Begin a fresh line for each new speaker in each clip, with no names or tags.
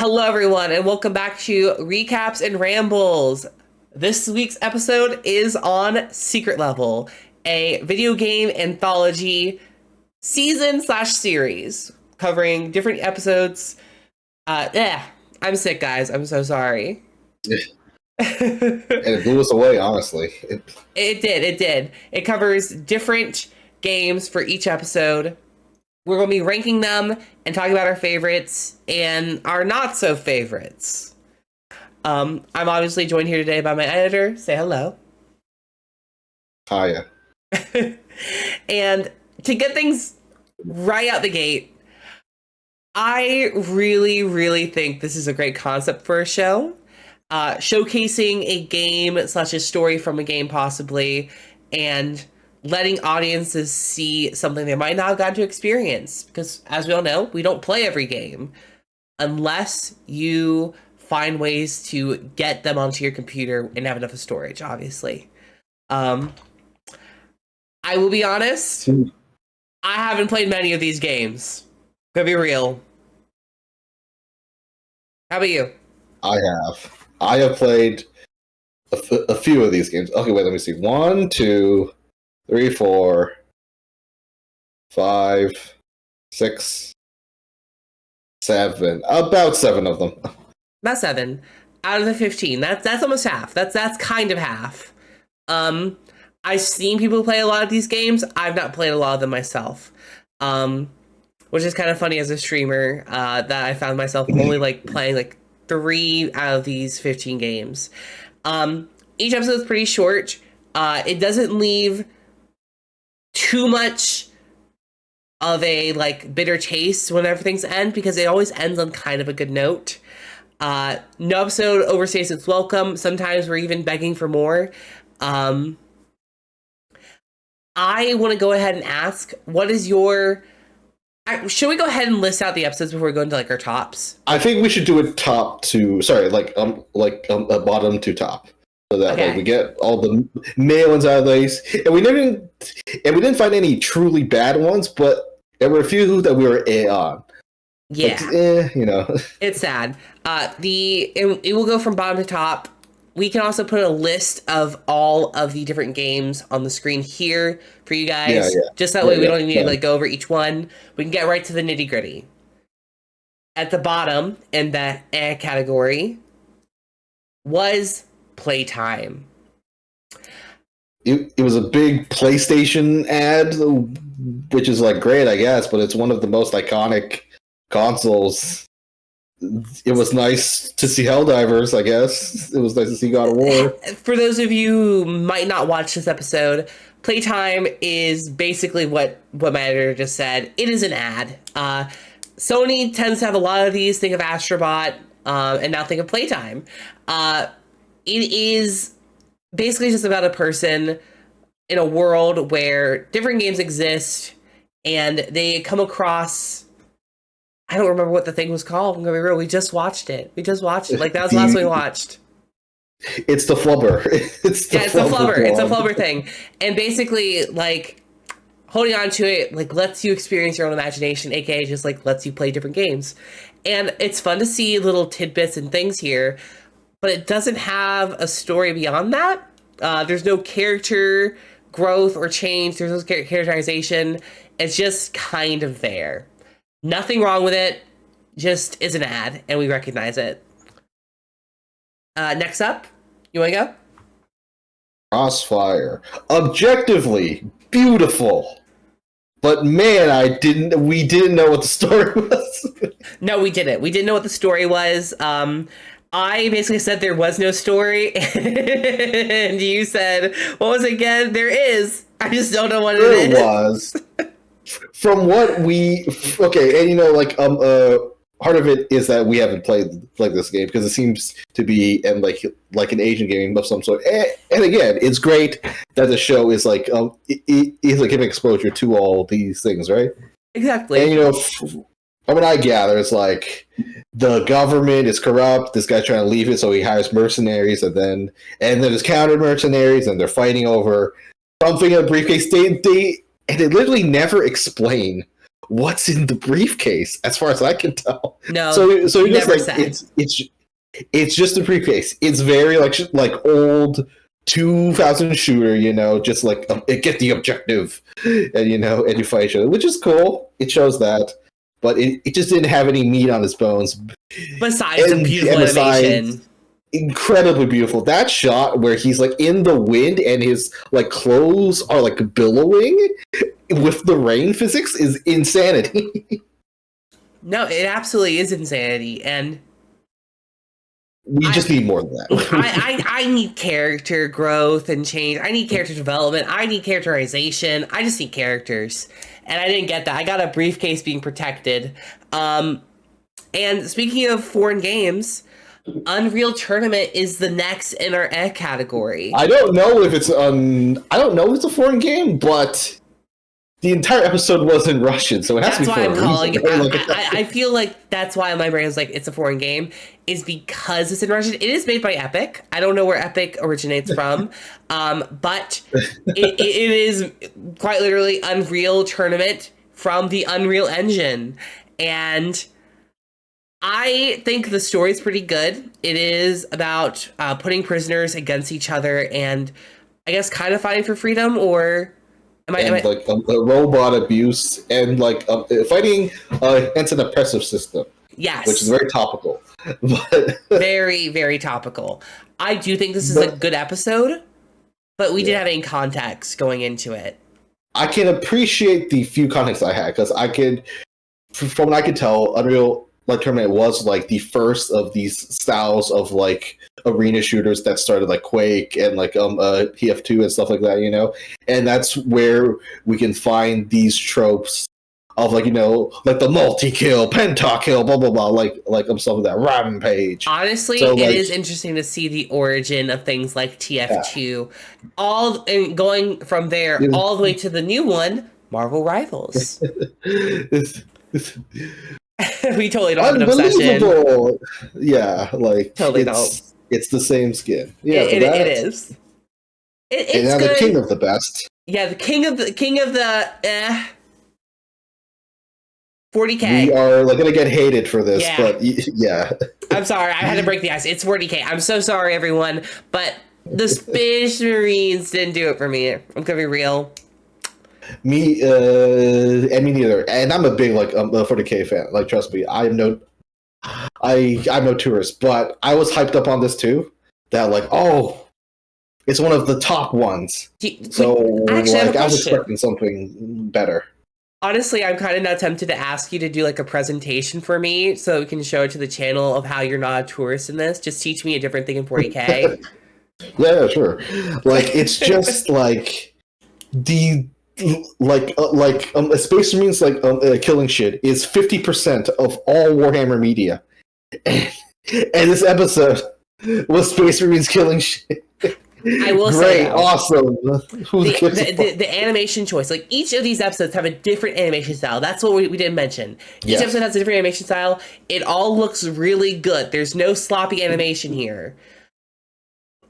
Hello, everyone, and welcome back to Recaps and Rambles. This week's episode is on Secret Level, a video game anthology season/series covering different episodes. I'm sick, guys. I'm so sorry.
And it blew us away, honestly.
It did. It covers different games for each episode. We're going to be ranking them and talking about our favorites and our not so favorites. I'm obviously joined here today by my editor. Say hello.
Hiya.
And to get things right out the gate, I really think this is a great concept for a show. Showcasing a game / a story from a game possibly, and letting audiences see something they might not have gotten to experience. Because as we all know, we don't play every game unless you find ways to get them onto your computer and have enough storage, obviously. I will be honest, I haven't played many of these games. Gonna be real. How about you?
I have played a few of these games. Okay, wait, let me see. 1, 2, 3, 4, 5, 6, 7. About 7 of them.
About 7 out of the 15. That's almost half. That's kind of half. I've seen people play a lot of these games. I've not played a lot of them myself. Which is kind of funny as a streamer, that I found myself only playing 3 out of these 15 games. Each episode is pretty short. It doesn't leave too much of a bitter taste when everything's end, because it always ends on kind of a good note. No episode overstays its welcome. Sometimes we're even begging for more. I want to go ahead and ask, what is your... Should we go ahead and list out the episodes before we go into our tops?
I think we should do it top to bottom to top, so that we get all the male ones out of these. And we didn't find any truly bad ones, but there were a few that we were on.
Yeah, it's sad. It will go from bottom to top. We can also put a list of all of the different games on the screen here for you guys. Yeah. Just that way we don't even need to go over each one. We can get right to the nitty gritty. At the bottom in the category was Playtime.
It was a big PlayStation ad, which is great, I guess, but it's one of the most iconic consoles. It was nice to see Helldivers, I guess. It was nice to see God of War.
For those of you who might not watch this episode, Playtime is basically what my editor just said. It is an ad. Sony tends to have a lot of these. Think of Astrobot, and now think of Playtime. It is basically just about a person in a world where different games exist, and they come across... I don't remember what the thing was called. I'm gonna be real. We just watched it. That was the last one we watched.
It's the flubber.
It's the flubber. It's a flubber thing. And basically, holding on to it, lets you experience your own imagination, aka just lets you play different games. And it's fun to see little tidbits and things here, but it doesn't have a story beyond that. There's no character growth or change. There's no characterization. It's just kind of there. Nothing wrong with it, just is an ad, and we recognize it. Next up, you want to go?
Crossfire. Objectively beautiful. But man, we didn't know what the story was.
No, we didn't. We didn't know what the story was. I basically said there was no story, and you said, what was it again? There is. I just don't know what it is.
There was. From what and part of it is that we haven't played this game, because it seems to be an Asian game of some sort. And again, it's great that the show is giving exposure to all these things, right?
Exactly.
And from what I gather, it's the government is corrupt. This guy's trying to leave it, so he hires mercenaries, and then there's counter mercenaries, and they're fighting over something in a briefcase. And they literally never explain what's in the briefcase, as far as I can tell.
No,
so he just
never
like
said.
it's just a briefcase. It's very like old 2000 shooter, just like get the objective, and and you fight each other, which is cool. It shows that, but it just didn't have any meat on its bones.
Besides the beautiful animation.
Incredibly beautiful. That shot where he's like in the wind and his like clothes are like billowing with the rain physics is insanity.
No, it absolutely is insanity, and
we just need more than
that. I need character growth and change. I need character development. I need characterization. I just need characters, and I didn't get that. I got a briefcase being protected. And speaking of foreign games, Unreal Tournament is the next in our category.
I don't know if it's a foreign game, but the entire episode was in Russian, so it has to be for a reason. That's why I'm calling
it. I feel like that's why my brain is like, it's a foreign game, is because it's in Russian. It is made by Epic. I don't know where Epic originates from, but it is quite literally Unreal Tournament from the Unreal Engine. And I think the story's pretty good. It is about putting prisoners against each other and I guess kind of fighting for freedom, or
like robot abuse and like fighting against an oppressive system.
Yes,
which is very topical. But
very, very topical. I do think this is a good episode, but we didn't have any context going into it.
I can appreciate the few contexts I had because from what I could tell, Unreal Tournament was like the first of these styles of like arena shooters that started like Quake and like TF2 and stuff like that, and that's where we can find these tropes of like like the multi-kill, pentakill, blah blah blah, like stuff like that, rampage.
Honestly, so, it is interesting to see the origin of things like TF2, all and going from there all the way to the new one, Marvel Rivals. We totally don't have an obsession.
Yeah, like
totally don't.
It's the same skin. Yeah,
it is. It's
and now
good.
The king of the best.
Yeah, the king of the 40K.
We are like gonna get hated for this, but yeah.
I'm sorry, I had to break the ice. It's 40K. I'm so sorry, everyone, but the Space Marines didn't do it for me. I'm gonna be real.
Me neither. And I'm a big like 40K fan. Like, trust me, I'm no tourist, but I was hyped up on this too. That like, it's one of the top ones. So like, I was expecting something better.
Honestly, I'm kind of now tempted to ask you to do like a presentation for me so we can show it to the channel of how you're not a tourist in this. Just teach me a different thing in 40K.
Yeah, sure. Like, it's just like the Space Marines killing shit is 50% of all Warhammer media, and this episode was Space Marines killing shit.
I will say,
awesome.
The animation choice, like each of these episodes have a different animation style. That's what we didn't mention. Each episode has a different animation style. It all looks really good. There's no sloppy animation here,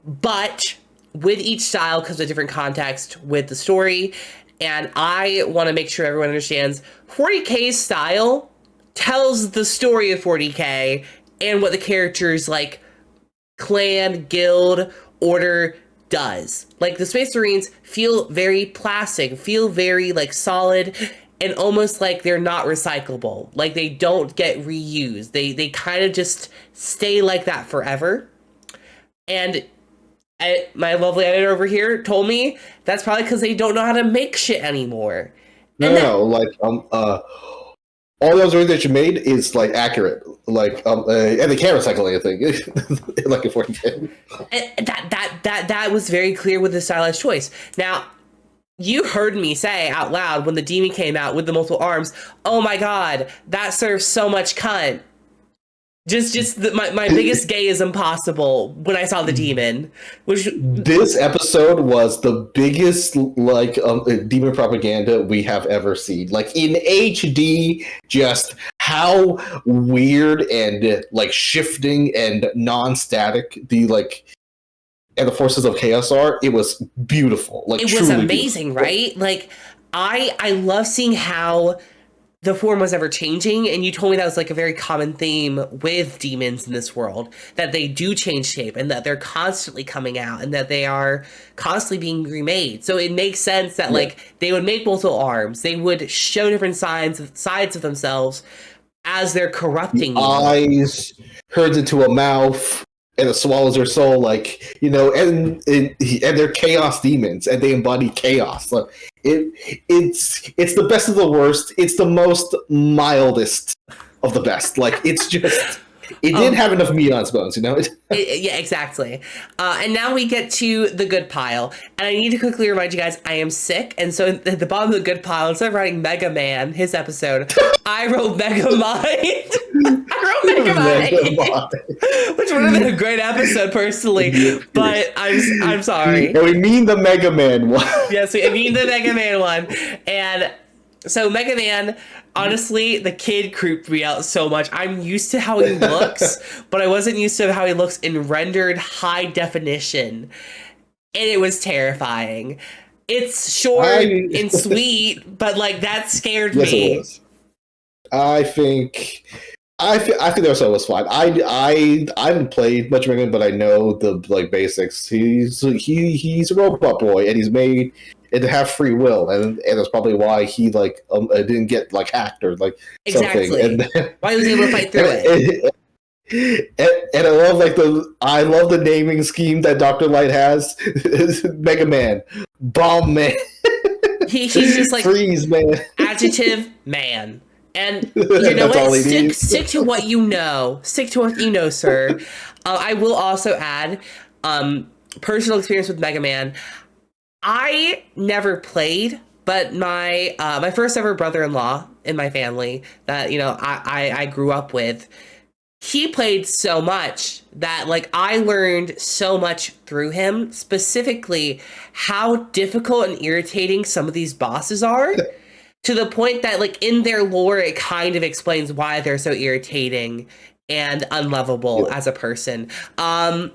but with each style comes a different context with the story. And I want to make sure everyone understands 40K's style tells the story of 40K and what the characters like clan, guild, order does. Like the Space Marines feel very plastic, feel very like solid, and almost like they're not recyclable. Like they don't get reused. They kind of just stay like that forever. And my lovely editor over here told me that's probably because they don't know how to make shit anymore.
No, like all those words that you made is like accurate, like and they can't recycle anything, like a 40K.
That was very clear with the stylized choice. Now, you heard me say out loud when the demon came out with the multiple arms, "Oh my god, that serves so much cunt." My biggest gayism possible when I saw the demon.
This episode was the biggest like demon propaganda we have ever seen. Like in HD, just how weird and like shifting and non-static the like and the forces of chaos are. It was beautiful. Like
it was amazing, beautiful. Right? Like I love seeing how the form was ever changing, and you told me that was like a very common theme with demons in this world, that they do change shape and that they're constantly coming out and that they are constantly being remade. So it makes sense that like they would make multiple arms, they would show different sides of themselves as they're corrupting you.
Eyes turns into a mouth, and it swallows their soul, like, you know, and they're chaos demons, and they embody chaos. Like, it's the best of the worst. It's the most mildest of the best. Like, it's just, it didn't have enough meat on its bones, you know?
Yeah, exactly. And now we get to the good pile. And I need to quickly remind you guys, I am sick. And so at the bottom of the good pile, instead of writing Mega Man, his episode, I wrote Mega Mind. I wrote Mega Mind. Which would have been a great episode, personally. But I'm sorry.
And we mean the Mega Man one.
Yes, I mean the Mega Man one. And so Mega Man, honestly, the kid creeped me out so much. I'm used to how he looks, but I wasn't used to how he looks in rendered high definition. And it was terrifying. It's short and sweet, but like that scared me.
It was. I think the episode was fine. I haven't played much Mega Man, but I know the like basics. He's a robot boy, and he's made and to have free will, and that's probably why he like didn't get like hacked or like something. And
why he was able to fight through it.
And I love the naming scheme that Dr. Light has. Mega Man, Bomb Man.
He's just like
Freeze Man,
adjective man. And you know what? Stick to what you know. Stick to what you know, sir. I will also add personal experience with Mega Man. I never played, but my first ever brother-in-law in my family that, you know, I grew up with, he played so much that like I learned so much through him, specifically how difficult and irritating some of these bosses are, to the point that like in their lore it kind of explains why they're so irritating and unlovable as a person. And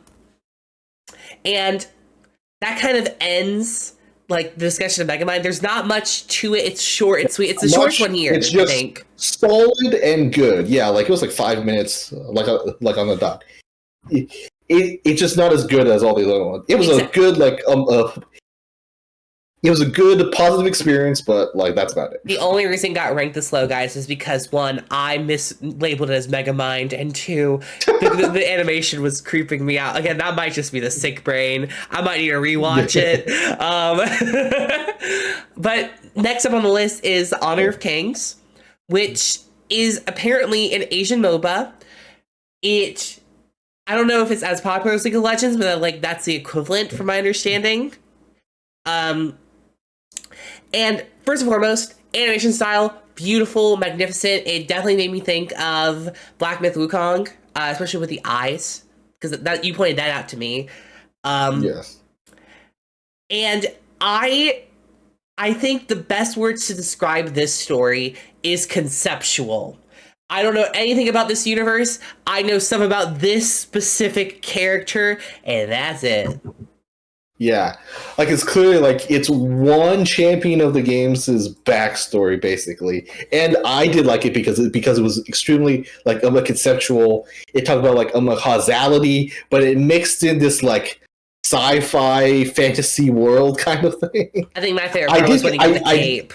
that kind of ends like the discussion of Mega Mind. There's not much to it. It's short, it's sweet. It's the shortest one here,
it's just
I think.
Solid and good. Yeah, like it was like 5 minutes, like on the dot. It's just not as good as all these other ones. It was a good it was a good positive experience, but like that's about it.
The only reason it got ranked this low, guys, is because one, I mislabeled it as Mega Mind, and two, the animation was creeping me out. Again, that might just be the sick brain. I might need to rewatch it. But next up on the list is Honor of Kings, which is apparently an Asian MOBA. I don't know if it's as popular as League of Legends, but like that's the equivalent from my understanding. And first and foremost, animation style, beautiful, magnificent. It definitely made me think of Black Myth Wukong, especially with the eyes, because that you pointed that out to me.
Yes.
And I think the best words to describe this story is conceptual. I don't know anything about this universe. I know some about this specific character, and that's it.
Yeah, like it's clearly like it's one champion of the game's backstory basically, and I did like it because it was extremely like conceptual. It talked about like causality, but it mixed in this like sci-fi fantasy world kind of thing.
I think my favorite part was when he got the cape.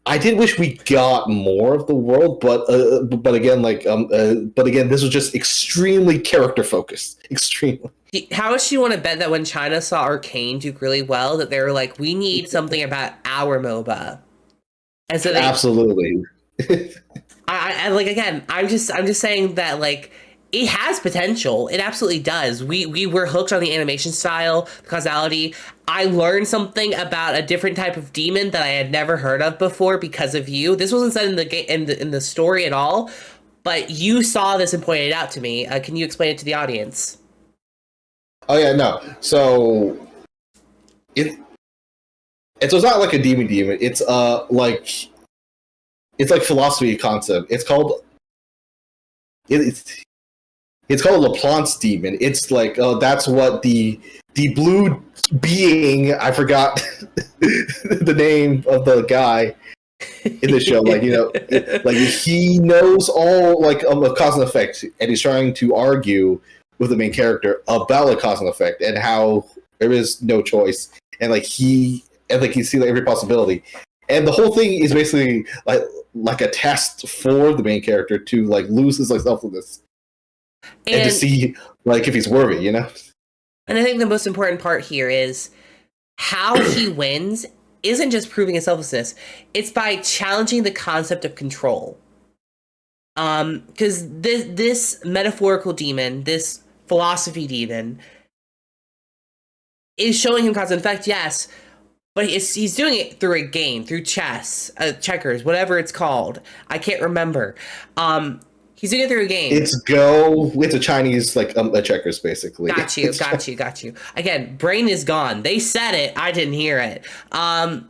I did wish we got more of the world, but again, this was just extremely character focused. Extremely.
How much do you want to bet that when China saw Arcane do really well, that they were like, we need something about our MOBA? And so
absolutely.
I like, again, I'm just saying that like it has potential. It absolutely does. We were hooked on the animation style, the causality. I learned something about a different type of demon that I had never heard of before because of you. This wasn't said in the game in the story at all, but you saw this and pointed it out to me. Can you explain it to the audience?
Oh yeah, no. So it's not like a demon. It's like philosophy concept. It's called LaPlante's demon. It's like that's what the blue being, I forgot the name of the guy. in the show. Like, like he knows all like a cause and effect, and he's trying to argue with the main character about like cause and effect and how there is no choice, and like he sees like, every possibility, and the whole thing is basically like a test for the main character to like lose his like selflessness and to see like if he's worthy, And
I think the most important part here is how he wins isn't just proving his selflessness. It's by challenging the concept of control. Because this metaphorical demon, this philosophy demon, is showing him cause and effect, yes, but he's doing it through a game, through chess, checkers, whatever it's called. I can't remember. He's doing it through a game.
It's Go. It's a Chinese like a checkers, basically.
Got you. Again, brain is gone. They said it. I didn't hear it. I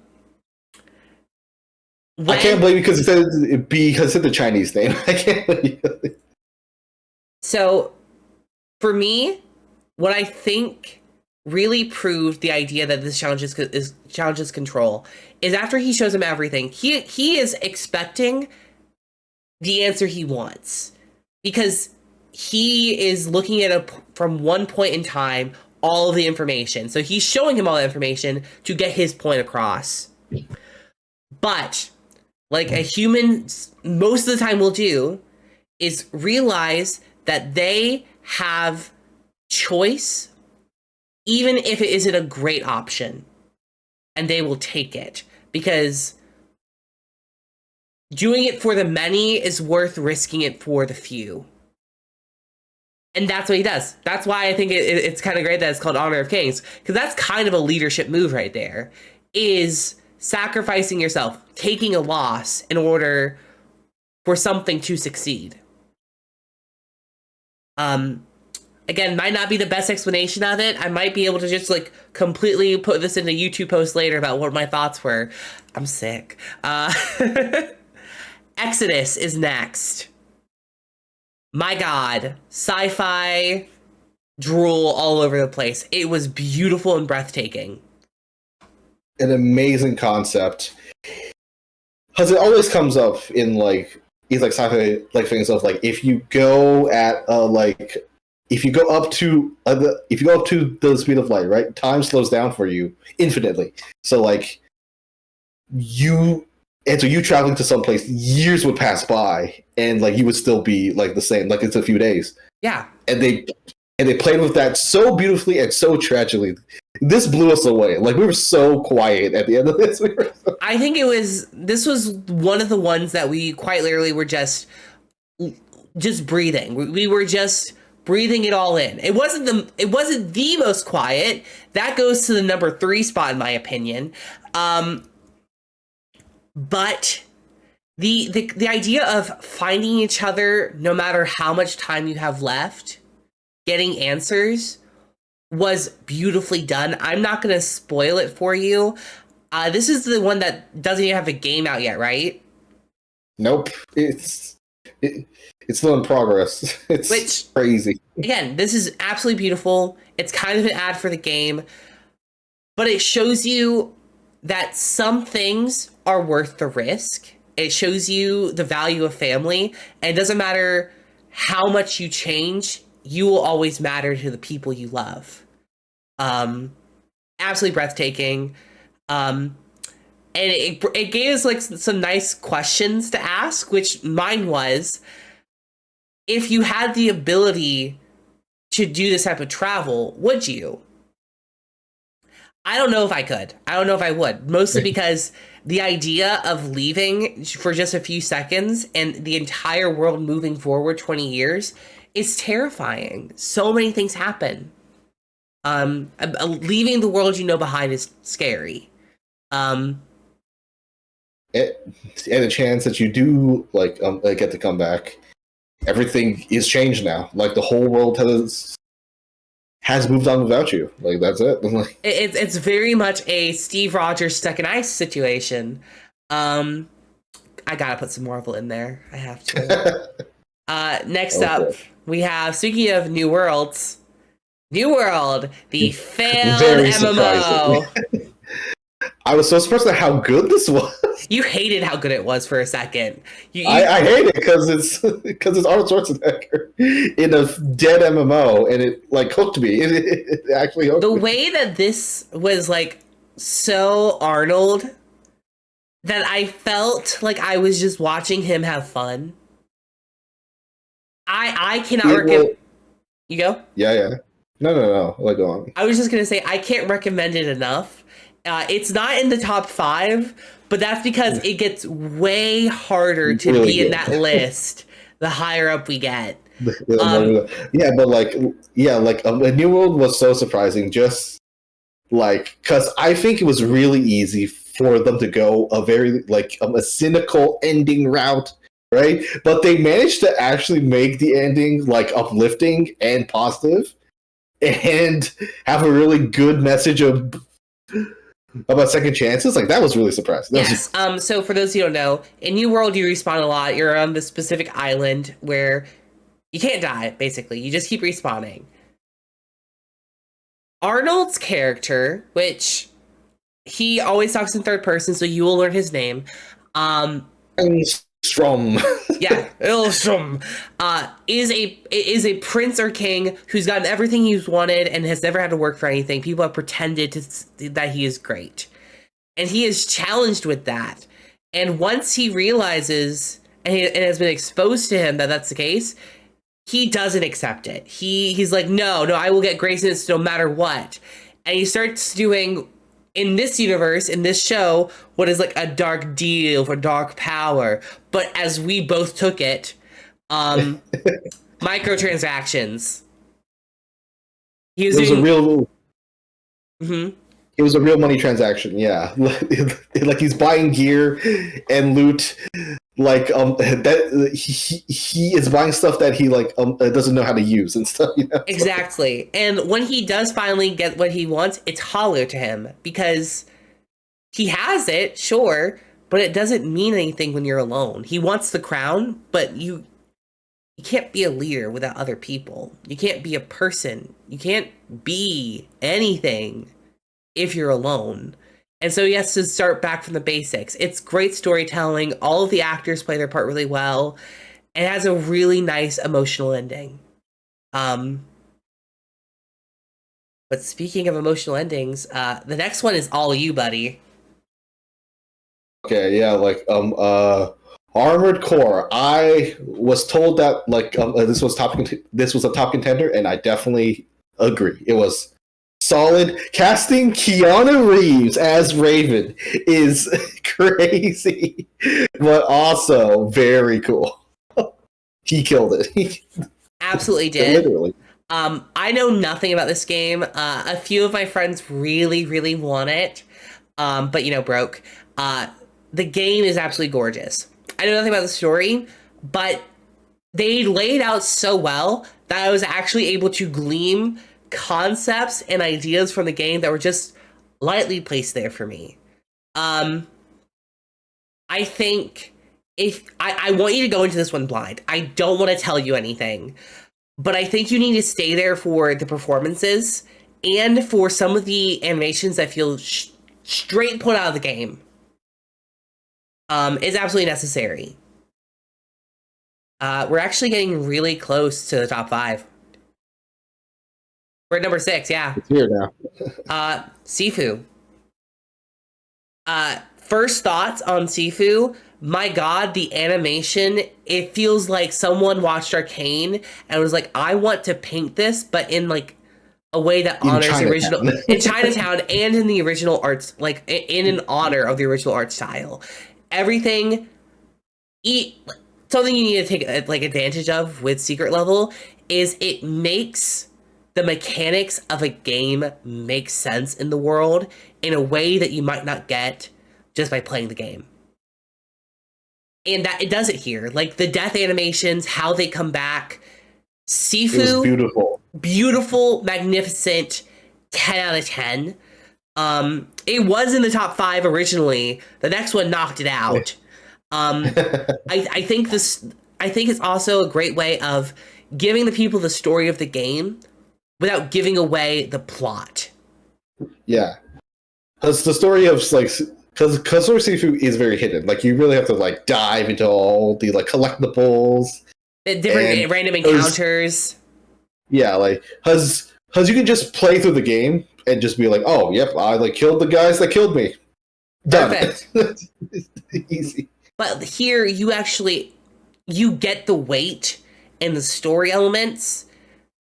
can't believe because it's the Chinese name. I can't believe it.
So, for me, what I think really proved the idea that this challenges control is after he shows him everything, he is expecting the answer he wants, because he is looking at from one point in time all of the information. So he's showing him all the information to get his point across. But like a human most of the time will do is realize that they have choice, even if it isn't a great option, and they will take it because doing it for the many is worth risking it for the few. And that's what he does. That's why I think it's kind of great that it's called Honor of Kings, because that's kind of a leadership move right there, is sacrificing yourself, taking a loss in order for something to succeed. Again, might not be the best explanation of it. I might be able to just like completely put this in a YouTube post later about what my thoughts were. I'm sick. Exodus is next. My God, sci-fi drool all over the place. It was beautiful and breathtaking.
An amazing concept. Because it always comes up in like these like sci-fi like things of like if you go at if you go up to the speed of light, right? Time slows down for you infinitely. So like you traveling to some place, years would pass by, and like you would still be like the same. Like it's a few days.
Yeah.
And they played with that so beautifully and so tragically. This blew us away. Like we were so quiet at the end of this.
I think this was one of the ones that we quite literally were just breathing. We were just breathing it all in. It wasn't the most quiet. That goes to the number 3 spot in my opinion. But the idea of finding each other no matter how much time you have left, getting answers, was beautifully done. I'm not going to spoil it for you. This is the one that doesn't even have a game out yet, right?
Nope. It's still in progress. It's crazy.
Again, this is absolutely beautiful. It's kind of an ad for the game, but it shows you that some things are worth the risk. It shows you the value of family, and it doesn't matter how much you change, you will always matter to the people you love. Absolutely breathtaking. And it gave us like some nice questions to ask, which mine was, if you had the ability to do this type of travel, would you? I don't know if I could. I don't know if I would. Mostly because the idea of leaving for just a few seconds and the entire world moving forward 20 years is terrifying. So many things happen. Leaving the world you know behind is scary.
And a chance that you do get to come back, everything is changed now. Like the whole world has moved on without you. Like that's it.
It's very much a Steve Rogers stuck in ice situation. I gotta put some Marvel in there. I have to. Next up, we have, speaking of New Worlds, New World, the failed MMO.
I was so surprised at how good this was.
You hated how good it was for a second.
I hate it because it's Arnold Schwarzenegger in a dead MMO, and it like hooked me. It actually hooked
the
me.
way that this was like so Arnold that I felt like I was just watching him have fun. I cannot recommend. You go?
Yeah. No. Like, go on.
I was just gonna say I can't recommend it enough. It's not in the top 5, but that's because it gets way harder to
Really
be in
good.
that list the higher up we get.
Yeah, but a New World was so surprising. Just like because I think it was really easy for them to go a very a cynical ending route, right? But they managed to actually make the ending like uplifting and positive, and have a really good message about second chances. Like that was really surprising.
Yes. So for those who don't know, in New World you respawn a lot. You're on this specific island where you can't die. Basically, you just keep respawning. Arnold's character, which he always talks in third person, so you will learn his name.
Strom.
Yeah, Ilstrom is a prince or king who's gotten everything he's wanted and has never had to work for anything. People have pretended that he is great, and he is challenged with that. And once he realizes and it has been exposed to him that that's the case, he doesn't accept it. He's like, no, I will get greatness no matter what. And he starts doing, in this universe, in this show, what is like a dark deal for dark power. But as we both took it, microtransactions. He was doing,
a real.
Mm-hmm.
It was a real money transaction, yeah. Like he's buying gear and loot, that he is buying stuff that he doesn't know how to use and stuff. You know?
Exactly. And when he does finally get what he wants, it's hollow to him because he has it, sure, but it doesn't mean anything when you're alone. He wants the crown, but you can't be a leader without other people. You can't be a person. You can't be anything if you're alone. And so he has to start back from the basics. It's great storytelling. All of the actors play their part really well. It has a really nice emotional ending. But speaking of emotional endings, the next one is all you, buddy.
Okay, yeah, Armored Core. I was told that this was a top contender, and I definitely agree. It was solid. Casting Keanu Reeves as Raven is crazy, but also very cool. He killed it.
Absolutely did.
Literally.
I know nothing about this game. A few of my friends really, really want it, but broke. The game is absolutely gorgeous. I know nothing about the story, but they laid out so well that I was actually able to glean concepts and ideas from the game that were just lightly placed there for me. I think if I want you to go into this one blind. I don't want to tell you anything, but I think you need to stay there for the performances and for some of the animations that feel straight put out of the game. It's absolutely necessary. We're actually getting really close to the top 5. We're at number 6, yeah.
It's here now.
Sifu. First thoughts on Sifu. My God, the animation, it feels like someone watched Arcane and was like, I want to paint this, but in a way that honors the original in Chinatown and in the original arts, in an honor of the original art style. Everything, something you need to take advantage of with Secret Level is it makes the mechanics of a game make sense in the world in a way that you might not get just by playing the game. And that it does it here. The death animations, how they come back. Sifu,
it was
beautiful, magnificent, 10 out of 10. It was in the top 5 originally. The next one knocked it out. I think it's also a great way of giving the people the story of the game without giving away the plot.
Yeah. because the story of like because Sword Sifu is very hidden. Like you really have to like dive into all the like collectibles,
different random encounters.
Yeah, like because you can just play through the game and just be like, oh, yep, I like killed the guys that killed me. Done.
Perfect.
Easy.
But here you get the weight and the story elements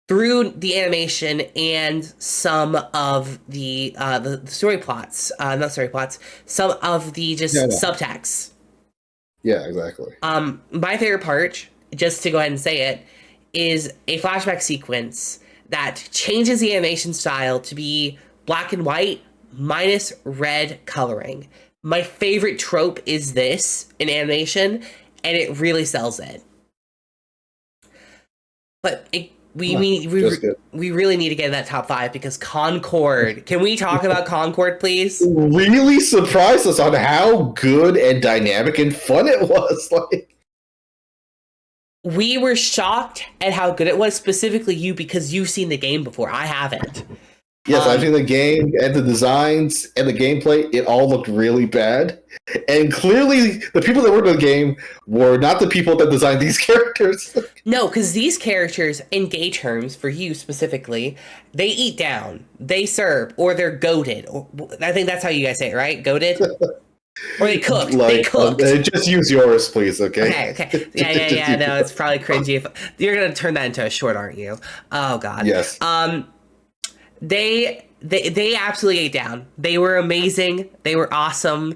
through the animation and some of the story plots, not story plots, some of the just subtext.
Yeah, exactly.
My favorite part, just to go ahead and say it, is a flashback sequence that changes the animation style to be black and white minus red coloring. My favorite trope is this in animation, and it really sells it. But we really need to get in that top 5 because Concord. Can we talk about Concord, please?
Really surprised us on how good and dynamic and fun it was. Like,
we were shocked at how good it was, specifically you, because you've seen the game before. I haven't.
Yes, I've seen the game and the designs and the gameplay. It all looked really bad. And clearly, the people that worked on the game were not the people that designed these characters.
No, because these characters, in gay terms, for you specifically, they eat down, they serve, or they're goated. I think that's how you guys say it, right? Goated? Or they cooked. They cooked.
Just use yours, please, okay?
Okay. Yeah. No, it's probably cringy. If you're going to turn that into a short, aren't you? Oh, God.
Yes.
They absolutely ate down. They were amazing. They were awesome.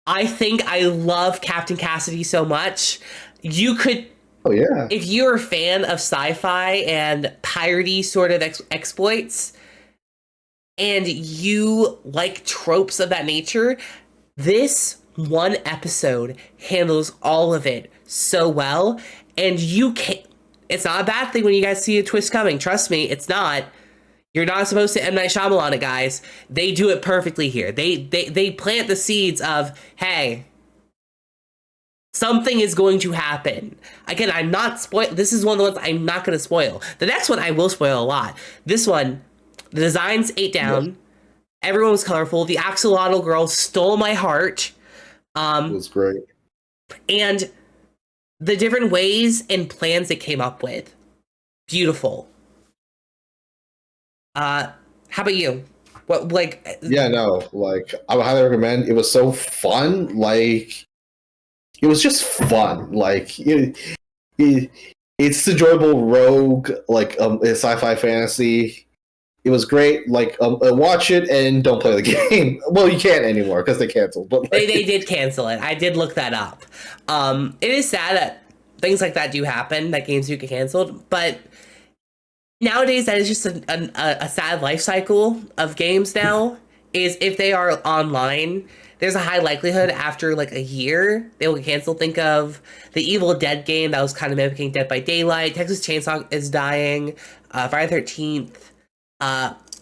I think I love Captain Cassidy so much. You could...
Oh, yeah.
If you're a fan of sci-fi and piratey sort of exploits, and you like tropes of that nature, this one episode handles all of it so well. And you can't... It's not a bad thing when you guys see a twist coming. Trust me, it's not. You're not supposed to M. Night Shyamalan it, guys. They do it perfectly here. They plant the seeds of, hey, something is going to happen. Again, I'm not spoil. This is one of the ones I'm not going to spoil. The next one I will spoil a lot. This one, the designs ate down. Yes. Everyone was colorful. The axolotl girl stole my heart.
It was great.
And the different ways and plans it came up with. Beautiful. How about you? What, like?
Yeah, no, like, I would highly recommend. It was so fun. Like, it was just fun. Like, it's enjoyable rogue, like, sci-fi fantasy. It was great. Like, watch it and don't play the game. Well, you can't anymore because they canceled. But like,
they did cancel it. I did look that up. It is sad that things like that do happen. That games do get canceled, but. Nowadays, that is just a sad life cycle of games now, is if they are online, there's a high likelihood after like a year, they will get canceled. Think of the Evil Dead game that was kind of mimicking Dead by Daylight. Texas Chainsaw is dying. Friday the 13th.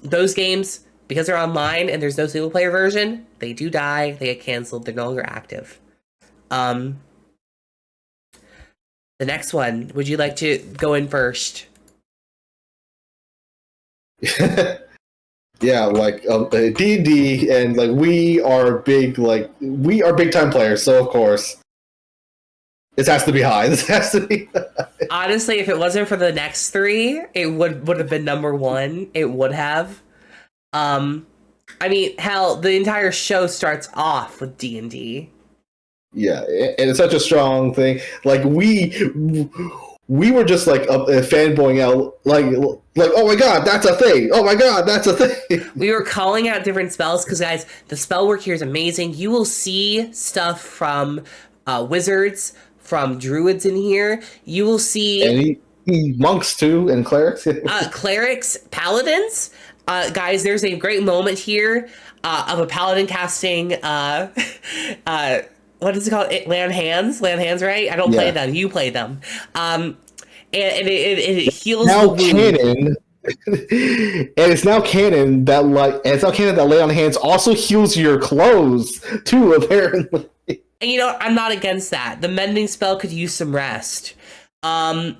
Those games, because they're online and there's no single player version, they do die, they get canceled, they're no longer active. The next one, would you like to go in first?
Yeah, like D&D, and like we are big time players, so of course this has to be high. This has to be
honestly, if it wasn't for the next 3, it would have been number 1. It would have. I mean, hell, the entire show starts off with D&D.
Yeah, and it's such a strong thing. Like we were just like fanboying out, like, oh my god, that's a thing! Oh my god, that's a thing!
We were calling out different spells because, guys, the spell work here is amazing. You will see stuff from wizards, from druids in here. You will see
monks too, and clerics.
Clerics, paladins. Guys, there's a great moment here of a paladin casting. What is it called? Lay on hands? Lay on hands, right? I don't play them. You play them. And it heals
now
the wound.
Canon, and it's now canon that Lay on Hands also heals your clothes too, apparently.
And you know, I'm not against that. The mending spell could use some rest. But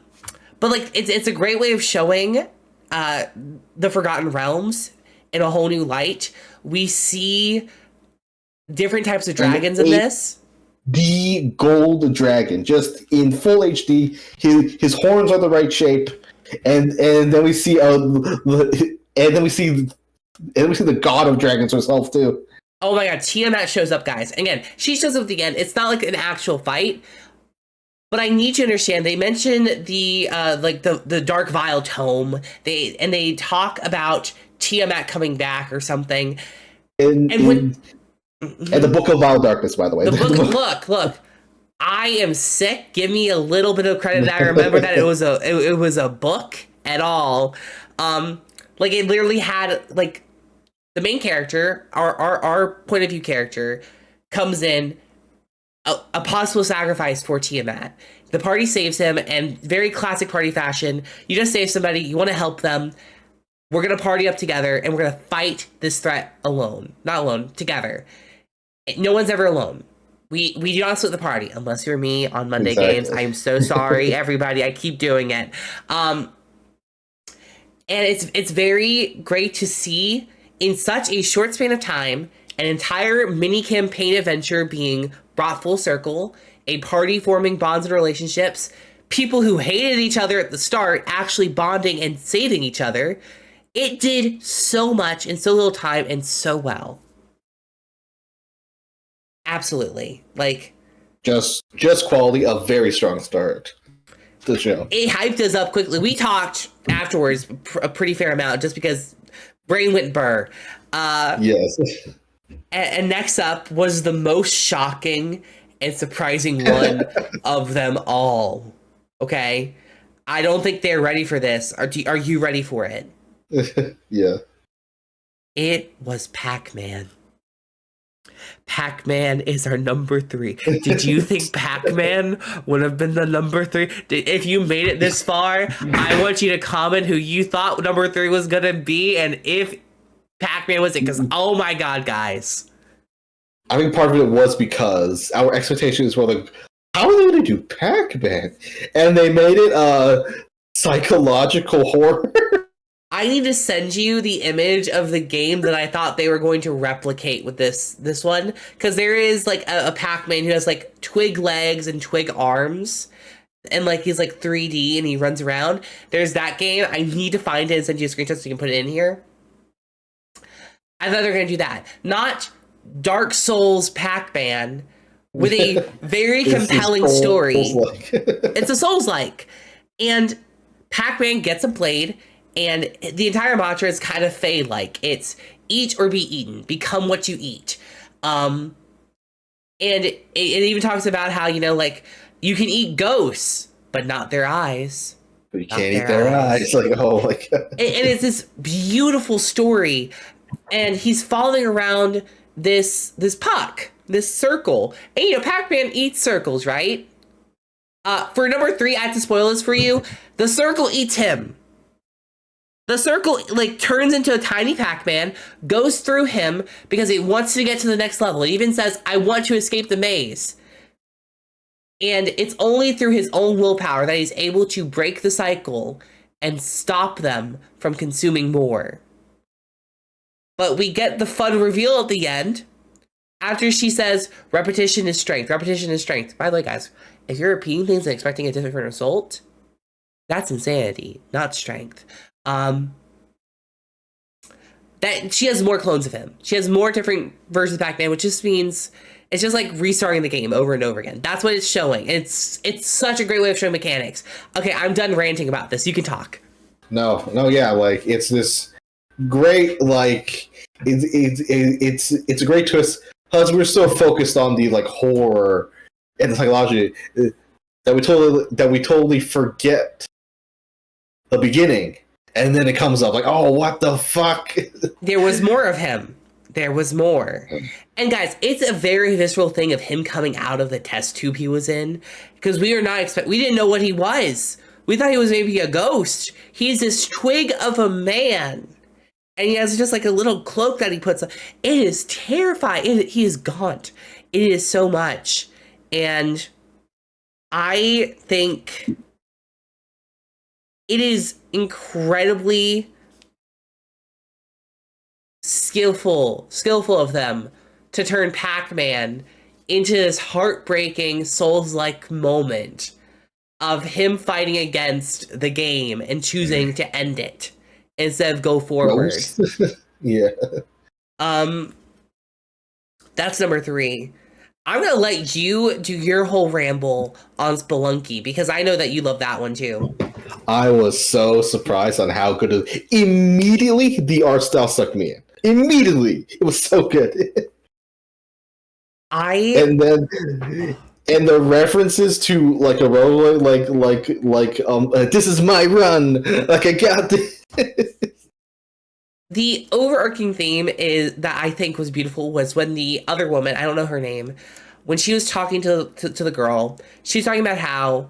like it's a great way of showing the Forgotten Realms in a whole new light. We see different types of dragons
And
in this.
The gold dragon, just in full HD. His horns are the right shape, and then we see the god of dragons herself too.
Oh my god, Tiamat shows up, guys. Again, she shows up at the end. It's not like an actual fight, but I need you to understand. They mention the the Dark Vile tome. They talk about Tiamat coming back or something. And
the Book of Vile Darkness, by the way.
Look. I am sick. Give me a little bit of credit. I remember that it was a book at all. Like it literally had like the main character, our point of view character, comes in a possible sacrifice for Tiamat. The party saves him, and very classic party fashion. You just save somebody. You want to help them. We're gonna party up together, and we're gonna fight this threat alone. Not alone, together. No one's ever alone. We do not split the party unless you're me on Monday games. I am so sorry, everybody. I keep doing it. And it's very great to see in such a short span of time an entire mini campaign adventure being brought full circle, a party forming bonds and relationships, people who hated each other at the start actually bonding and saving each other. It did so much in so little time and so well. Absolutely. Like
just quality, a very strong start to the show.
It hyped us up quickly. We talked afterwards a pretty fair amount just because brain went burr.
Yes.
And next up was the most shocking and surprising one of them all. Okay? I don't think they're ready for this. Are you ready for it?
Yeah.
It was Pac-Man. Pac-Man is our number 3. Did you think Pac-Man would have been the number 3? If you made it this far, I want you to comment who you thought number 3 was gonna be, and if Pac-Man was it, because oh my god, guys.
I think part of it was because our expectations were like, how are they gonna do Pac-Man? And they made it psychological horror.
I need to send you the image of the game that I thought they were going to replicate with this one, because there is like a Pac-Man who has like twig legs and twig arms, and like he's like 3D and he runs around. There's that game. I need to find it and send you a screenshot so you can put it in here. I thought they were going to do that, not Dark Souls Pac-Man with a very compelling story. It's a Souls-like, and Pac-Man gets a blade. And the entire mantra is kind of Fey-like. It's eat or be eaten. Become what you eat. And it even talks about how, you know, like, you can eat ghosts, but not their eyes.
But you can't eat their eyes. Like, oh my god.
And it's this beautiful story. And he's following around this puck, this circle. And, you know, Pac-Man eats circles, right? For number 3, I have to spoil this for you. The circle eats him. The circle, like, turns into a tiny Pac-Man, goes through him because it wants to get to the next level. It even says, I want to escape the maze. And it's only through his own willpower that he's able to break the cycle and stop them from consuming more. But we get the fun reveal at the end after she says, repetition is strength, repetition is strength. By the way, guys, if you're repeating things and expecting a different result, that's insanity, not strength. That she has more clones of him. She has more different versions of Pac-Man, which just means it's just like restarting the game over and over again. That's what it's showing. It's such a great way of showing mechanics. Okay, I'm done ranting about this. You can talk.
No, yeah, like it's this great, like it's a great twist because we're so focused on the like horror and the psychology that we totally forget the beginning. And then it comes up like, oh, what the fuck?
There was more of him. There was more. And guys, it's a very visceral thing of him coming out of the test tube he was in. Because we didn't know what he was. We thought he was maybe a ghost. He's this twig of a man. And he has just like a little cloak that he puts on. It is terrifying. He is gaunt. It is so much. And I think it is incredibly skillful of them to turn Pac-Man into this heartbreaking Souls-like moment of him fighting against the game and choosing to end it instead of go forward.
Yeah.
That's number 3. I'm gonna let you do your whole ramble on Spelunky because I know that you love that one too.
I was so surprised on how good immediately the art style sucked me in. Immediately, it was so good. And the references to like a roguelike, like this is my run, like I got this.
The overarching theme is that I think was beautiful was when the other woman, I don't know her name, when she was talking to the girl, she's talking about how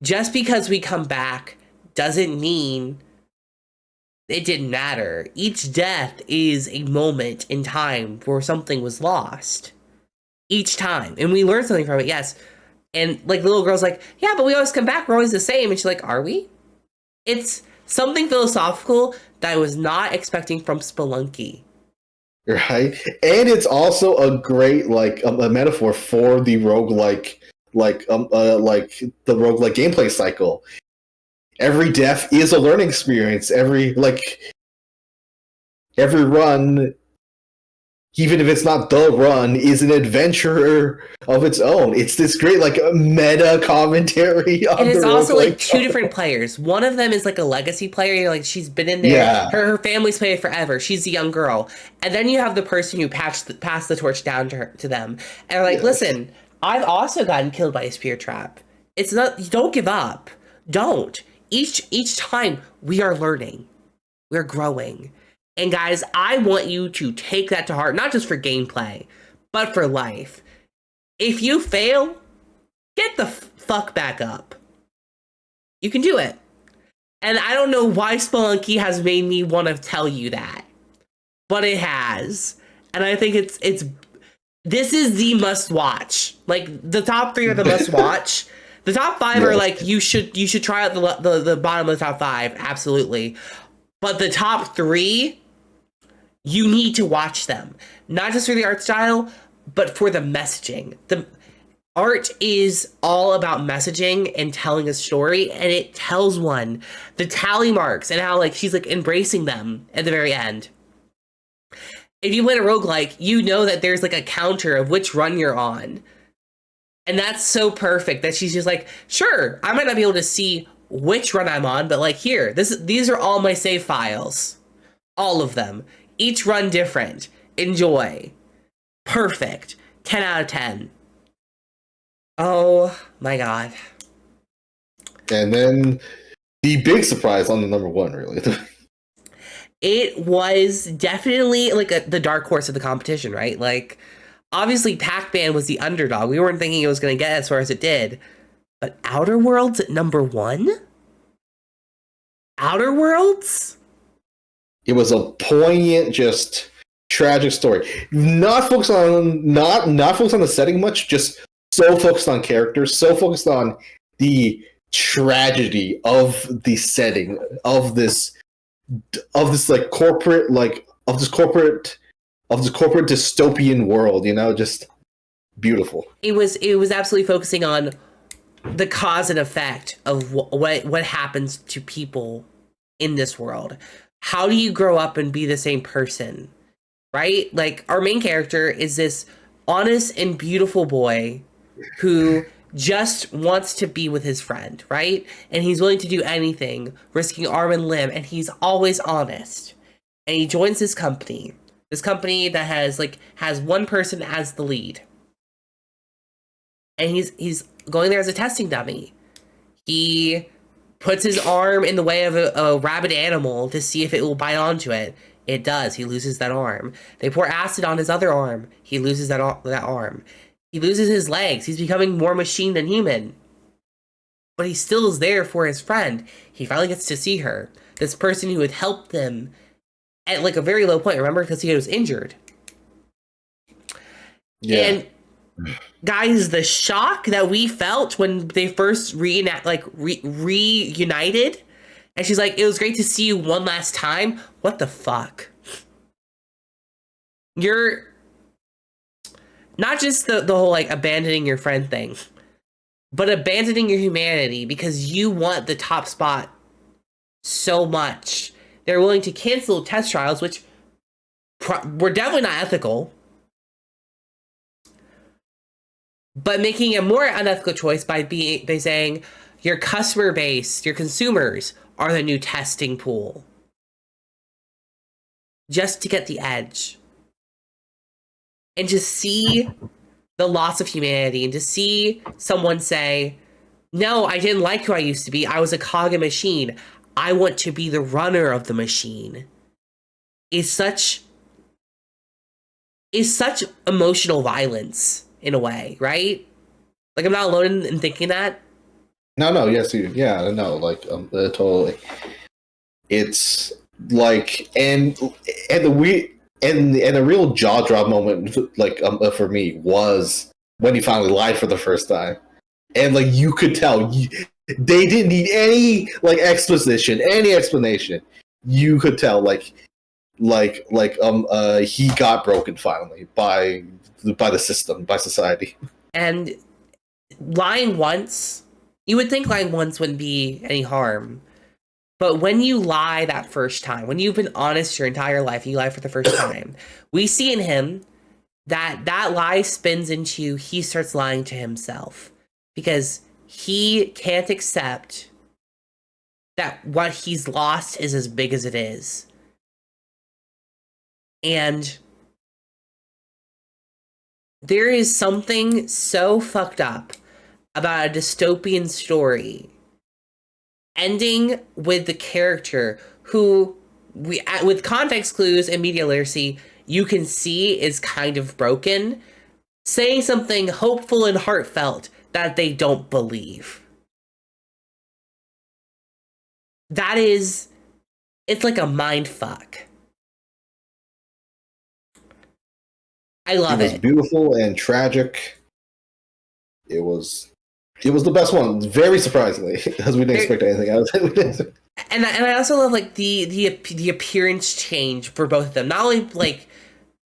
just because we come back doesn't mean it didn't matter. Each death is a moment in time where something was lost. Each time. And we learn something from it, yes. And like the little girl's like, yeah, but we always come back, we're always the same. And she's like, are we? It's something philosophical that I was not expecting from Spelunky.
Right? And it's also a great like a metaphor for the roguelike like the roguelike gameplay cycle. Every death is a learning experience. Every run, even if it's not the run, is an adventure of its own. It's this great like meta commentary on
and it's also like 2
genre.
different players. One of them is like a legacy player. You're like, she's been in there.
Yeah.
Her family's played it forever. She's a young girl. And then you have the person who passed the torch down to them. And they're like,
Yes.
listen, I've also gotten killed by a spear trap. It's not, you don't give up. Don't. Each time we are learning. We're growing. And guys, I want you to take that to heart, not just for gameplay, but for life. If you fail, get the fuck back up. You can do it. And I don't know why Spelunky has made me want to tell you that, but it has. And I think this is the must watch. Like the top 3 are the must watch. The top 5 are like you should try out the bottom of the top 5, absolutely. But the top 3, you need to watch them. Not just for the art style, but for the messaging. The art is all about messaging and telling a story, and it tells one. The tally marks and how like she's like embracing them at the very end. If you play a roguelike, you know that there's like a counter of which run you're on. And that's so perfect that she's just like, sure, I might not be able to see which run I'm on, but like here, these are all my save files. All of them. Each run different. Enjoy. Perfect. 10 out of 10. Oh my god.
And then the big surprise on the number 1, really.
It was definitely like the dark horse of the competition, right? Like, obviously Pac-Man was the underdog. We weren't thinking it was going to get as far as it did. But Outer Worlds at number 1? Outer Worlds?
It was a poignant, just tragic story. Not focused on the setting much, just so focused on characters, so focused on the tragedy of the setting of this corporate dystopian world, you know, just beautiful.
It was absolutely focusing on the cause and effect of what happens to people in this world. How do you grow up and be the same person, right? Like, our main character is this honest and beautiful boy who just wants to be with his friend, right? And he's willing to do anything, risking arm and limb, and he's always honest. And he joins this company that has one person as the lead. And he's going there as a testing dummy. He puts his arm in the way of a rabid animal to see if it will bite onto it. It does. He loses that arm. They pour acid on his other arm. He loses that arm. He loses his legs. He's becoming more machine than human. But he still is there for his friend. He finally gets to see her. This person who had helped them at like a very low point, remember? Because he was injured. Yeah. And guys, the shock that we felt when they first reunited, and she's like, it was great to see you one last time. What the fuck? you're not just the whole like abandoning your friend thing, but abandoning your humanity because you want the top spot so much. They're willing to cancel test trials, which were definitely not ethical, but making a more unethical choice by saying your customer base, your consumers are the new testing pool, just to get the edge. And to see the loss of humanity, and to see someone say, no, I didn't like who I used to be. I was a cog in a machine. I want to be the runner of the machine. Is such emotional violence in a way, right? Like, I'm not alone in thinking that.
No, yes, like, totally. It's like, and the real jaw drop moment, like, for me, was when he finally lied for the first time, and like you could tell, they didn't need any like any explanation. You could tell, he got broken finally by the system, by society.
And lying once, you would think lying once wouldn't be any harm. But when you lie that first time, when you've been honest your entire life, you lie for the first time, we see in him that lie spins into he starts lying to himself because he can't accept that what he's lost is as big as it is. And there is something so fucked up about a dystopian story ending with the character who, with context clues and media literacy, you can see is kind of broken, saying something hopeful and heartfelt that they don't believe. That is, it's like a mind fuck. I love it.
It was beautiful and tragic. It was the best one, very surprisingly, because we didn't expect anything out of it.
And I also love like the appearance change for both of them. Not only like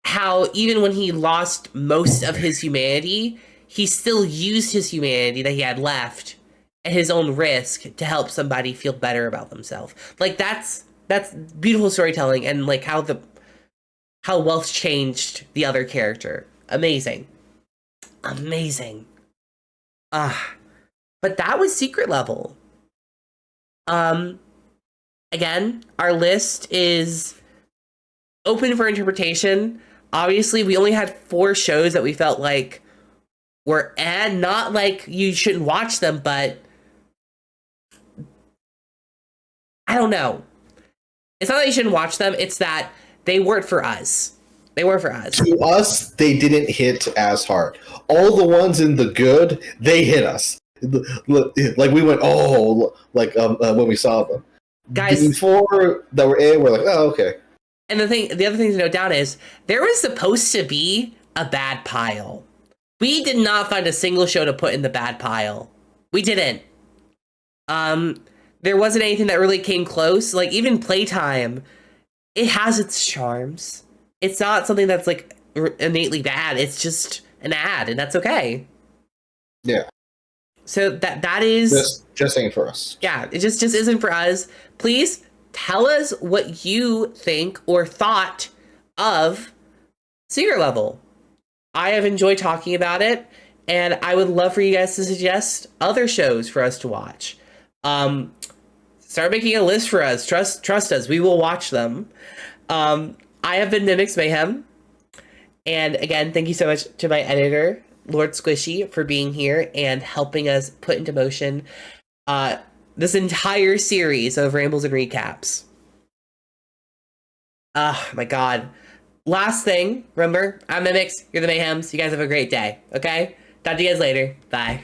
how even when he lost most of his humanity, he still used his humanity that he had left at his own risk to help somebody feel better about themselves. Like that's beautiful storytelling, and like how wealth changed the other character. Amazing. But that was Secret Level. Again, our list is open for interpretation. Obviously, we only had 4 shows that we felt like were not like you shouldn't watch them, but I don't know. It's not that you shouldn't watch them, it's that they weren't for us. They were for us.
To us, they didn't hit as hard. All the ones in the good, they hit us. Like we went, when we saw them.
Guys,
before that were in, we're like, oh, okay.
And the other thing to note down is there was supposed to be a bad pile. We did not find a single show to put in the bad pile. We didn't. There wasn't anything that really came close. Like even Playtime, it has its charms. It's not something that's like innately bad. It's just an ad, and that's okay.
Yeah.
So that is
just ain't for us.
Yeah, it just isn't for us. Please tell us what you think or thought of Secret Level. I have enjoyed talking about it, and I would love for you guys to suggest other shows for us to watch. Start making a list for us. Trust us. We will watch them. I have been Mimics Mayhem. And again, thank you so much to my editor, Lord Squishy, for being here and helping us put into motion this entire series of Rambles and Recaps. Oh my god. Last thing, remember, I'm Mimics, you're the Mayhems. You guys have a great day, okay? Talk to you guys later. Bye.